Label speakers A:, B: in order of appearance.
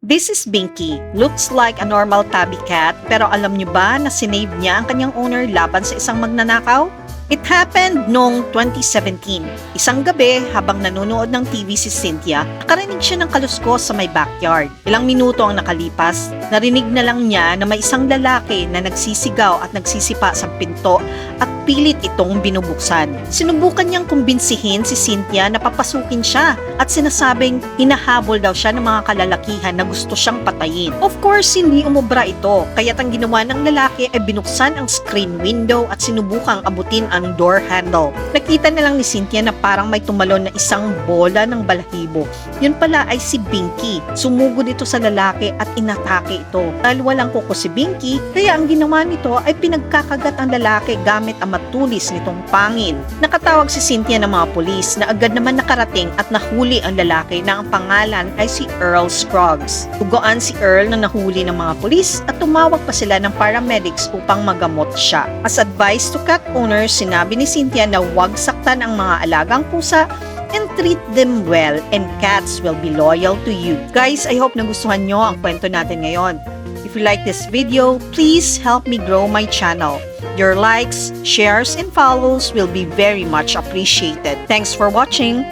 A: This is Binky. Looks like a normal tabby cat, pero alam niyo ba na sinave niya ang kanyang owner laban sa isang magnanakaw? It happened noong 2017. Isang gabi, habang nanonood ng TV si Cynthia, nakarinig siya ng kaluskos sa may backyard. Ilang minuto ang nakalipas, narinig na lang niya na may isang lalaki na nagsisigaw at nagsisipa sa pinto at pilit itong binubuksan. Sinubukan niyang kumbinsihin si Cynthia na papasukin siya at sinasabing hinahabol daw siya ng mga kalalakihan na gusto siyang patayin. Of course, hindi umubra ito, kaya't ang ginawa ng lalaki ay binuksan ang screen window at sinubukang abutin ang door handle. Nakita na lang ni Cynthia na parang may tumalon na isang bola ng balahibo. Yun pala ay si Binky. Sumugod ito sa lalaki at inatake ito. Dahil walang kuko si Binky, kaya ang ginawa nito ay pinagkakagat ang lalaki gamit ang matulis nitong pangil. Nakatawag si Cynthia ng mga pulis na agad naman nakarating at nahuli ang lalaki na ang pangalan ay si Earl Scruggs. Tugoan si Earl na nahuli ng mga pulis at tumawag pa sila ng paramedics upang magamot siya. As advice to cat owners, sinabi ni Cynthia na huwag saktan ang mga alagang pusa and treat them well and cats will be loyal to you. Guys, I hope nagustuhan nyo ang kwento natin ngayon. If you like this video, please help me grow my channel. Your likes, shares, and follows will be very much appreciated. Thanks for watching!